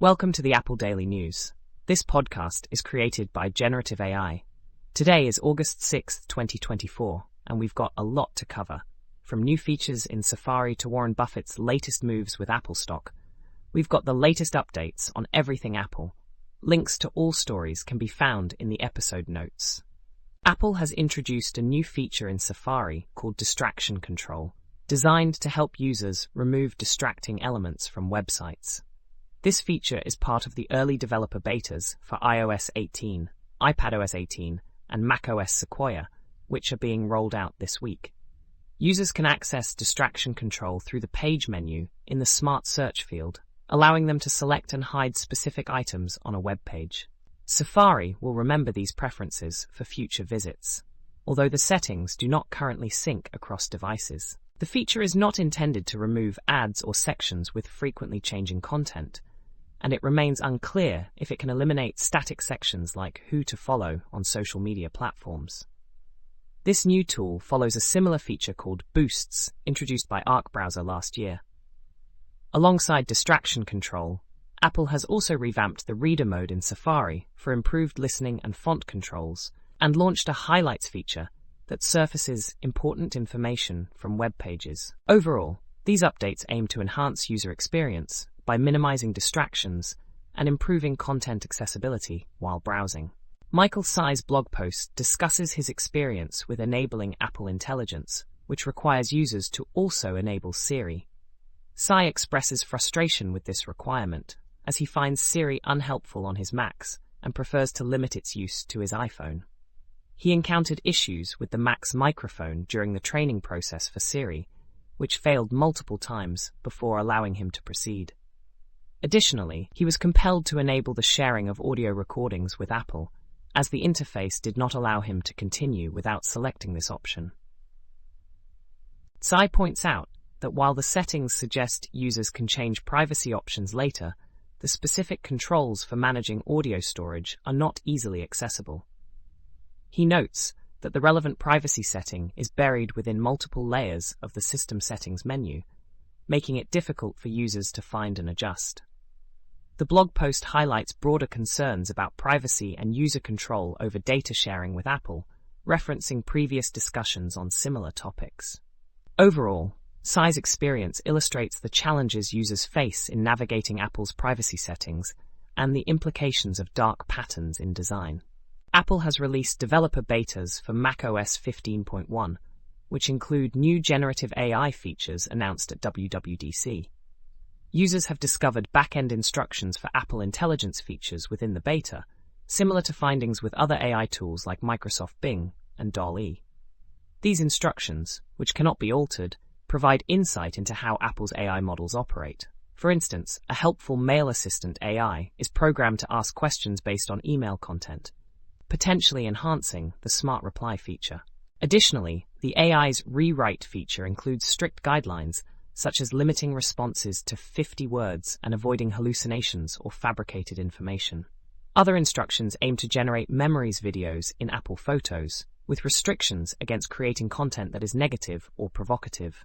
Welcome to the Apple Daily News. This podcast is created by Generative AI. Today is August 6th, 2024, and we've got a lot to cover. From new features in Safari to Warren Buffett's latest moves with Apple stock, we've got the latest updates on everything Apple. Links to all stories can be found in the episode notes. Apple has introduced a new feature in Safari called Distraction Control, designed to help users remove distracting elements from websites. This feature is part of the early developer betas for iOS 18, iPadOS 18, and macOS Sequoia, which are being rolled out this week. Users can access distraction control through the page menu in the Smart Search field, allowing them to select and hide specific items on a web page. Safari will remember these preferences for future visits, although the settings do not currently sync across devices. The feature is not intended to remove ads or sections with frequently changing content, and it remains unclear if it can eliminate static sections like who to follow on social media platforms. This new tool follows a similar feature called Boosts, introduced by Arc Browser last year. Alongside distraction control, Apple has also revamped the reader mode in Safari for improved listening and font controls, and launched a highlights feature that surfaces important information from web pages. Overall, these updates aim to enhance user experience by minimizing distractions and improving content accessibility while browsing. Michael Tsai's blog post discusses his experience with enabling Apple Intelligence, which requires users to also enable Siri. Tsai expresses frustration with this requirement, as he finds Siri unhelpful on his Macs and prefers to limit its use to his iPhone. He encountered issues with the Mac's microphone during the training process for Siri, which failed multiple times before allowing him to proceed. Additionally, he was compelled to enable the sharing of audio recordings with Apple, as the interface did not allow him to continue without selecting this option. Tsai points out that while the settings suggest users can change privacy options later, the specific controls for managing audio storage are not easily accessible. He notes that the relevant privacy setting is buried within multiple layers of the System Settings menu, making it difficult for users to find and adjust. The blog post highlights broader concerns about privacy and user control over data sharing with Apple, referencing previous discussions on similar topics. Overall, Tsai's experience illustrates the challenges users face in navigating Apple's privacy settings and the implications of dark patterns in design. Apple has released developer betas for macOS 15.1, which include new generative AI features announced at WWDC. Users have discovered back-end instructions for Apple Intelligence features within the beta, similar to findings with other AI tools like Microsoft Bing and DALL-E. These instructions, which cannot be altered, provide insight into how Apple's AI models operate. For instance, a helpful mail assistant AI is programmed to ask questions based on email content, potentially enhancing the Smart Reply feature. Additionally, the AI's rewrite feature includes strict guidelines, such as limiting responses to 50 words and avoiding hallucinations or fabricated information. Other instructions aim to generate memories videos in Apple Photos, with restrictions against creating content that is negative or provocative.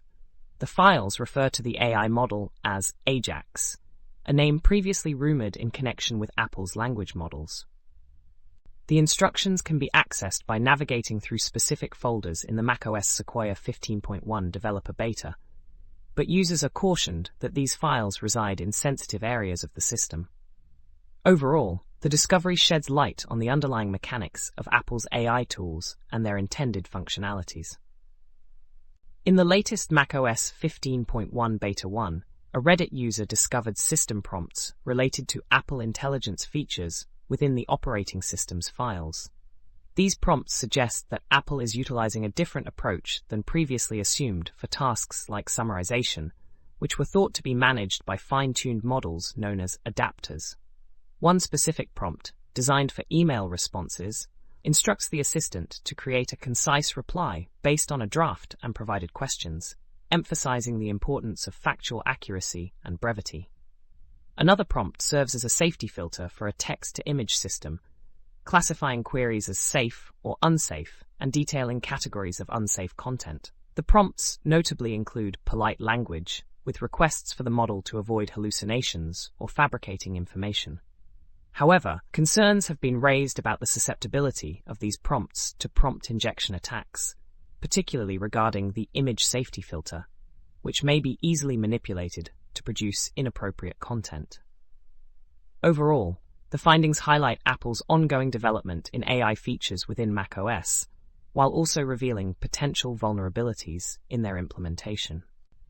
The files refer to the AI model as Ajax, a name previously rumored in connection with Apple's language models. The instructions can be accessed by navigating through specific folders in the macOS Sequoia 15.1 developer beta, but users are cautioned that these files reside in sensitive areas of the system. Overall, the discovery sheds light on the underlying mechanics of Apple's AI tools and their intended functionalities. In the latest macOS 15.1 Beta 1, a Reddit user discovered system prompts related to Apple Intelligence features within the operating system's files. These prompts suggest that Apple is utilizing a different approach than previously assumed for tasks like summarization, which were thought to be managed by fine-tuned models known as adapters. One specific prompt, designed for email responses, instructs the assistant to create a concise reply based on a draft and provided questions, emphasizing the importance of factual accuracy and brevity. Another prompt serves as a safety filter for a text-to-image system, classifying queries as safe or unsafe and detailing categories of unsafe content. The prompts notably include polite language, with requests for the model to avoid hallucinations or fabricating information. However, concerns have been raised about the susceptibility of these prompts to prompt injection attacks, particularly regarding the image safety filter, which may be easily manipulated to produce inappropriate content. Overall, the findings highlight Apple's ongoing development in AI features within macOS, while also revealing potential vulnerabilities in their implementation.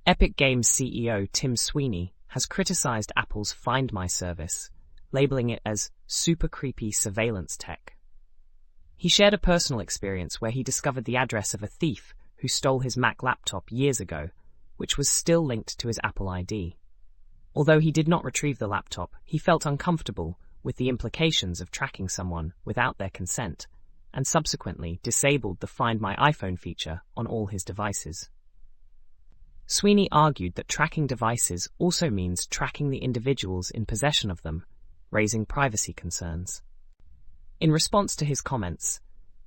Epic Games CEO Tim Sweeney has criticized Apple's Find My service, labeling it as super creepy surveillance tech. He shared a personal experience where he discovered the address of a thief who stole his Mac laptop years ago, which was still linked to his Apple ID. Although he did not retrieve the laptop, he felt uncomfortable with the implications of tracking someone without their consent, and subsequently disabled the Find My iPhone feature on all his devices. Sweeney argued that tracking devices also means tracking the individuals in possession of them, raising privacy concerns. In response to his comments,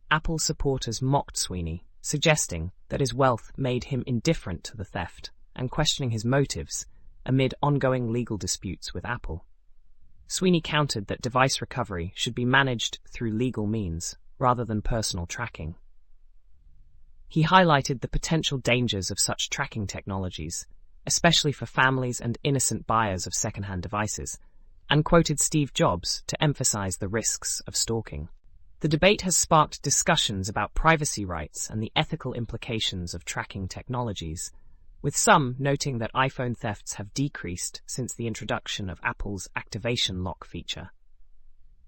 Apple supporters mocked Sweeney, suggesting that his wealth made him indifferent to the theft and questioning his motives amid ongoing legal disputes with Apple. Sweeney countered that device recovery should be managed through legal means rather than personal tracking. He highlighted the potential dangers of such tracking technologies, especially for families and innocent buyers of second-hand devices, and quoted Steve Jobs to emphasize the risks of stalking. The debate has sparked discussions about privacy rights and the ethical implications of tracking technologies, with some noting that iPhone thefts have decreased since the introduction of Apple's activation lock feature.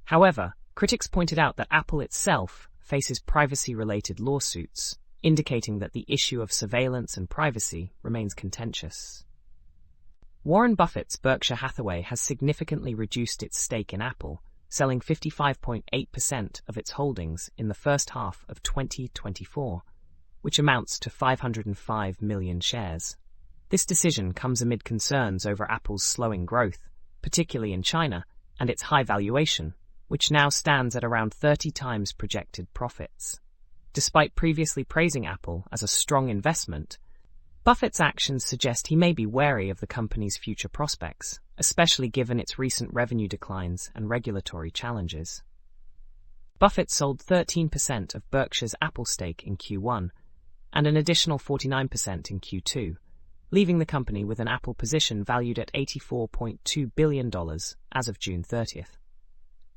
However, critics pointed out that Apple itself faces privacy-related lawsuits, indicating that the issue of surveillance and privacy remains contentious. Warren Buffett's Berkshire Hathaway has significantly reduced its stake in Apple, selling 55.8% of its holdings in the first half of 2024, which amounts to 505 million shares. This decision comes amid concerns over Apple's slowing growth, particularly in China, and its high valuation, which now stands at around 30 times projected profits. Despite previously praising Apple as a strong investment, Buffett's actions suggest he may be wary of the company's future prospects, especially given its recent revenue declines and regulatory challenges. Buffett sold 13% of Berkshire's Apple stake in Q1 and an additional 49% in Q2, leaving the company with an Apple position valued at $84.2 billion as of June 30th.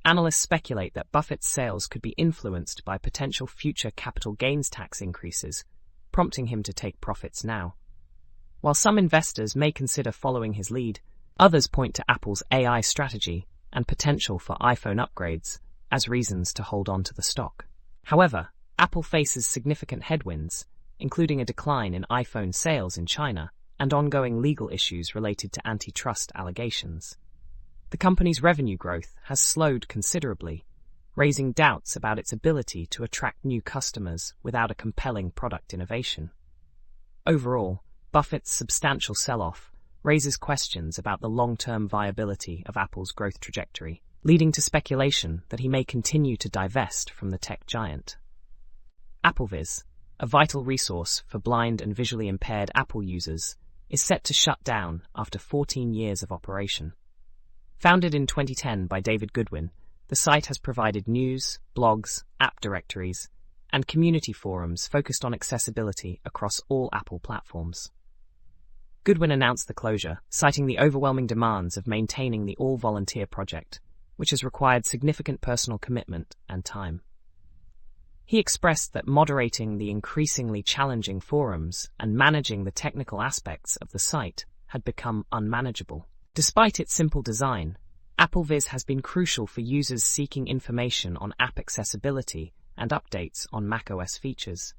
Analysts speculate that Buffett's sales could be influenced by potential future capital gains tax increases, prompting him to take profits now. While some investors may consider following his lead, others point to Apple's AI strategy and potential for iPhone upgrades as reasons to hold on to the stock. However, Apple faces significant headwinds, including a decline in iPhone sales in China and ongoing legal issues related to antitrust allegations. The company's revenue growth has slowed considerably, raising doubts about its ability to attract new customers without a compelling product innovation. Overall, Buffett's substantial sell-off raises questions about the long-term viability of Apple's growth trajectory, leading to speculation that he may continue to divest from the tech giant. AppleVis, a vital resource for blind and visually impaired Apple users, is set to shut down after 14 years of operation. Founded in 2010 by David Goodwin, the site has provided news, blogs, app directories, and community forums focused on accessibility across all Apple platforms. Goodwin announced the closure, citing the overwhelming demands of maintaining the all-volunteer project, which has required significant personal commitment and time. He expressed that moderating the increasingly challenging forums and managing the technical aspects of the site had become unmanageable. Despite its simple design, AppleVis has been crucial for users seeking information on app accessibility and updates on macOS features.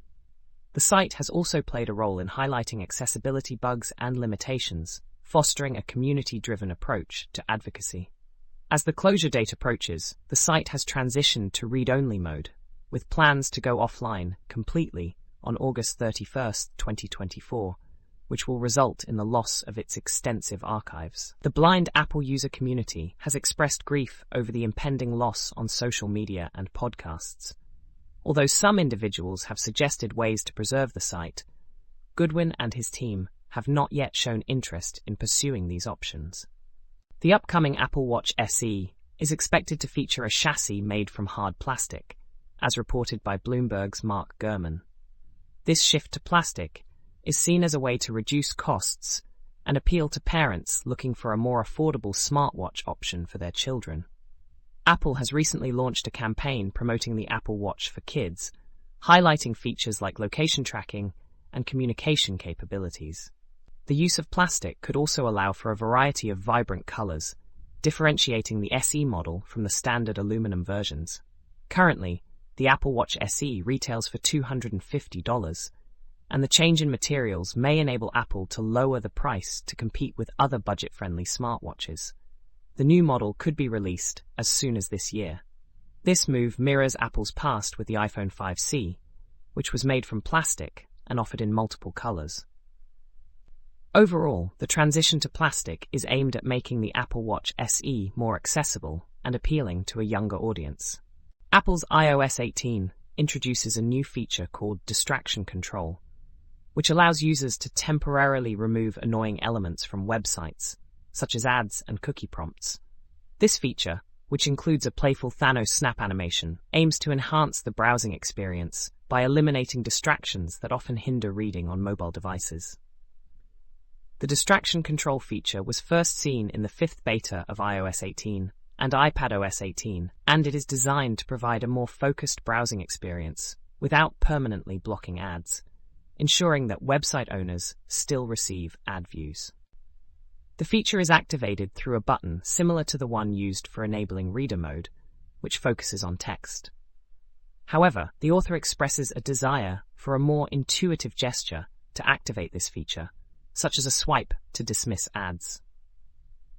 The site has also played a role in highlighting accessibility bugs and limitations, fostering a community-driven approach to advocacy. As the closure date approaches, the site has transitioned to read-only mode, with plans to go offline completely on August 31, 2024, which will result in the loss of its extensive archives. The blind Apple user community has expressed grief over the impending loss on social media and podcasts. Although some individuals have suggested ways to preserve the site, Goodwin and his team have not yet shown interest in pursuing these options. The upcoming Apple Watch SE is expected to feature a chassis made from hard plastic, as reported by Bloomberg's Mark Gurman. This shift to plastic is seen as a way to reduce costs and appeal to parents looking for a more affordable smartwatch option for their children. Apple has recently launched a campaign promoting the Apple Watch for kids, highlighting features like location tracking and communication capabilities. The use of plastic could also allow for a variety of vibrant colors, differentiating the SE model from the standard aluminum versions. Currently, the Apple Watch SE retails for $250, and the change in materials may enable Apple to lower the price to compete with other budget-friendly smartwatches. The new model could be released as soon as this year. This move mirrors Apple's past with the iPhone 5C, which was made from plastic and offered in multiple colors. Overall, the transition to plastic is aimed at making the Apple Watch SE more accessible and appealing to a younger audience. Apple's iOS 18 introduces a new feature called distraction control, which allows users to temporarily remove annoying elements from websites, such as ads and cookie prompts. This feature, which includes a playful Thanos snap animation, aims to enhance the browsing experience by eliminating distractions that often hinder reading on mobile devices. The distraction control feature was first seen in the 5th beta of iOS 18 and iPadOS 18, and it is designed to provide a more focused browsing experience without permanently blocking ads, ensuring that website owners still receive ad views. The feature is activated through a button similar to the one used for enabling reader mode, which focuses on text. However, the author expresses a desire for a more intuitive gesture to activate this feature, such as a swipe to dismiss ads.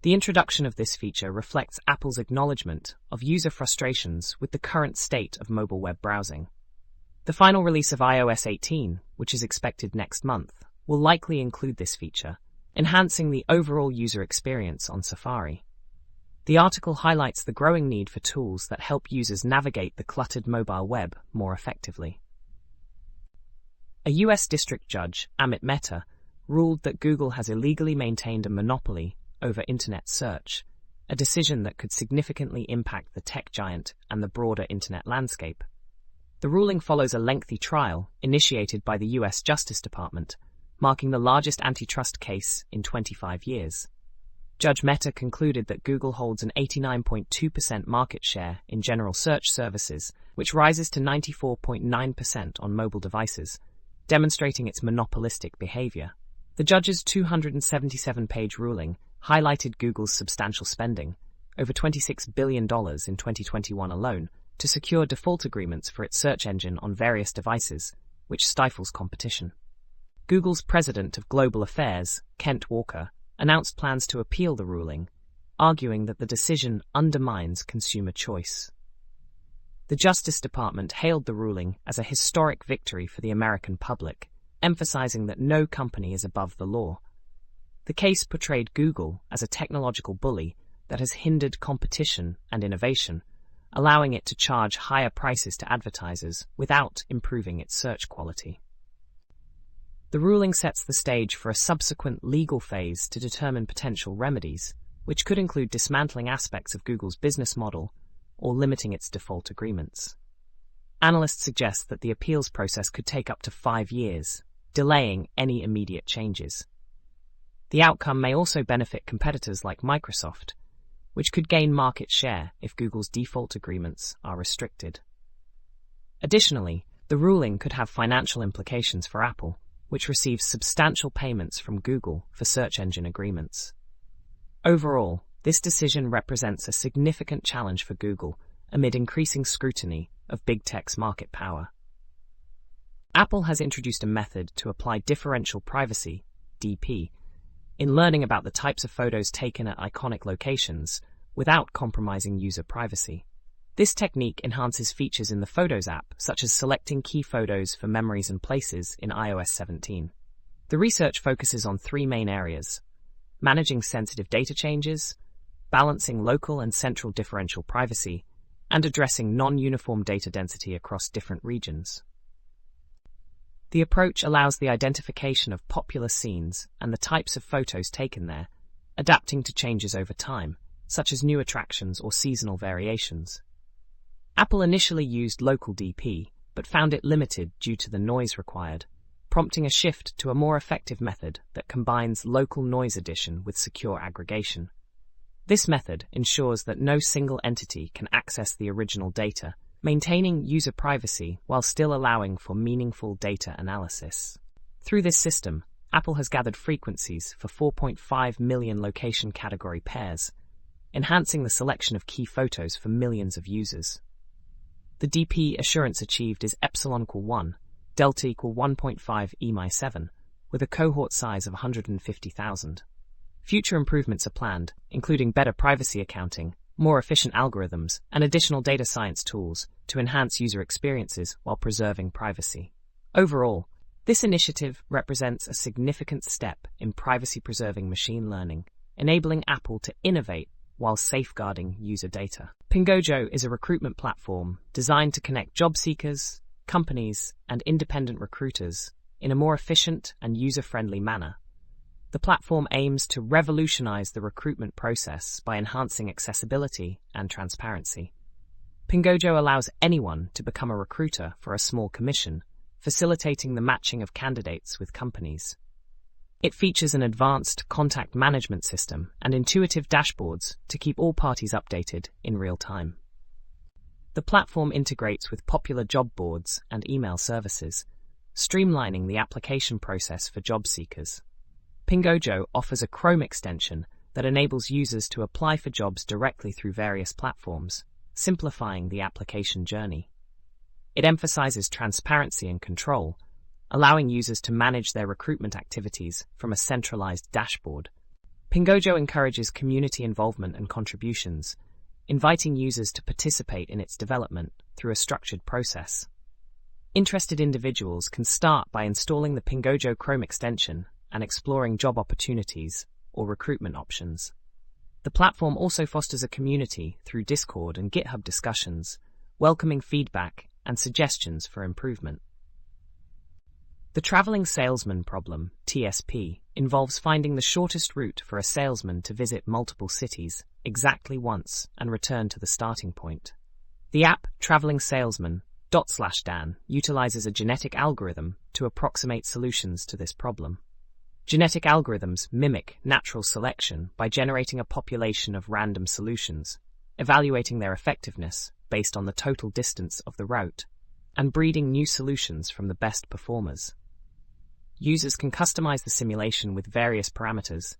The introduction of this feature reflects Apple's acknowledgement of user frustrations with the current state of mobile web browsing. The final release of iOS 18, which is expected next month, will likely include this feature, enhancing the overall user experience on Safari. The article highlights the growing need for tools that help users navigate the cluttered mobile web more effectively. A U.S. district judge, Amit Mehta, ruled that Google has illegally maintained a monopoly over Internet search, a decision that could significantly impact the tech giant and the broader Internet landscape. The ruling follows a lengthy trial initiated by the U.S. Justice Department, marking the largest antitrust case in 25 years. Judge Mehta concluded that Google holds an 89.2% market share in general search services, which rises to 94.9% on mobile devices, demonstrating its monopolistic behavior. The judge's 277-page ruling highlighted Google's substantial spending, over $26 billion in 2021 alone, to secure default agreements for its search engine on various devices, which stifles competition. Google's president of global affairs, Kent Walker, announced plans to appeal the ruling, arguing that the decision undermines consumer choice. The Justice Department hailed the ruling as a historic victory for the American public, emphasizing that no company is above the law. The case portrayed Google as a technological bully that has hindered competition and innovation, allowing it to charge higher prices to advertisers without improving its search quality. The ruling sets the stage for a subsequent legal phase to determine potential remedies, which could include dismantling aspects of Google's business model or limiting its default agreements. Analysts suggest that the appeals process could take up to 5 years, delaying any immediate changes. The outcome may also benefit competitors like Microsoft, which could gain market share if Google's default agreements are restricted. Additionally, the ruling could have financial implications for Apple, which receives substantial payments from Google for search engine agreements. Overall, this decision represents a significant challenge for Google amid increasing scrutiny of big tech's market power. Apple has introduced a method to apply differential privacy, DP, in learning about the types of photos taken at iconic locations without compromising user privacy. This technique enhances features in the Photos app, such as selecting key photos for memories and places in iOS 17. The research focuses on 3 main areas: managing sensitive data changes, balancing local and central differential privacy, and addressing non-uniform data density across different regions. The approach allows the identification of popular scenes and the types of photos taken there, adapting to changes over time, such as new attractions or seasonal variations. Apple initially used local DP, but found it limited due to the noise required, prompting a shift to a more effective method that combines local noise addition with secure aggregation. This method ensures that no single entity can access the original data, maintaining user privacy while still allowing for meaningful data analysis. Through this system, Apple has gathered frequencies for 4.5 million location category pairs, enhancing the selection of key photos for millions of users. The DP assurance achieved is epsilon equal 1, delta equal 1.5 e-7, with a cohort size of 150,000. Future improvements are planned, including better privacy accounting, more efficient algorithms, and additional data science tools to enhance user experiences while preserving privacy. Overall, this initiative represents a significant step in privacy-preserving machine learning, enabling Apple to innovate while safeguarding user data. Pingojo is a recruitment platform designed to connect job seekers, companies, and independent recruiters in a more efficient and user-friendly manner. The platform aims to revolutionize the recruitment process by enhancing accessibility and transparency. Pingojo allows anyone to become a recruiter for a small commission, facilitating the matching of candidates with companies. It features an advanced contact management system and intuitive dashboards to keep all parties updated in real time. The platform integrates with popular job boards and email services, streamlining the application process for job seekers. Pingojo offers a Chrome extension that enables users to apply for jobs directly through various platforms, simplifying the application journey. It emphasizes transparency and control, allowing users to manage their recruitment activities from a centralized dashboard. Pingojo encourages community involvement and contributions, inviting users to participate in its development through a structured process. Interested individuals can start by installing the Pingojo Chrome extension and exploring job opportunities or recruitment options. The platform also fosters a community through Discord and GitHub discussions, welcoming feedback and suggestions for improvement. The traveling salesman problem, TSP, involves finding the shortest route for a salesman to visit multiple cities exactly once and return to the starting point. The app Traveling Salesman ./Dan utilizes a genetic algorithm to approximate solutions to this problem. Genetic algorithms mimic natural selection by generating a population of random solutions, evaluating their effectiveness based on the total distance of the route, and breeding new solutions from the best performers. Users can customize the simulation with various parameters,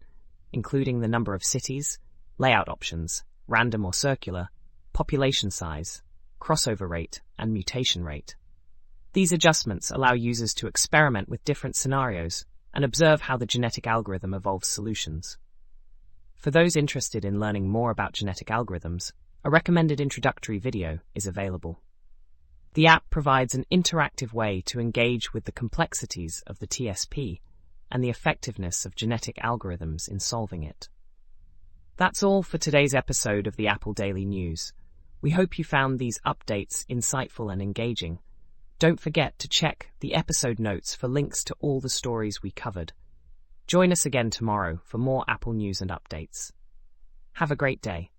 including the number of cities, layout options, random or circular, population size, crossover rate, and mutation rate. These adjustments allow users to experiment with different scenarios and observe how the genetic algorithm evolves solutions. For those interested in learning more about genetic algorithms, a recommended introductory video is available. The app provides an interactive way to engage with the complexities of the TSP and the effectiveness of genetic algorithms in solving it. That's all for today's episode of the Apple Daily News. We hope you found these updates insightful and engaging. Don't forget to check the episode notes for links to all the stories we covered. Join us again tomorrow for more Apple news and updates. Have a great day.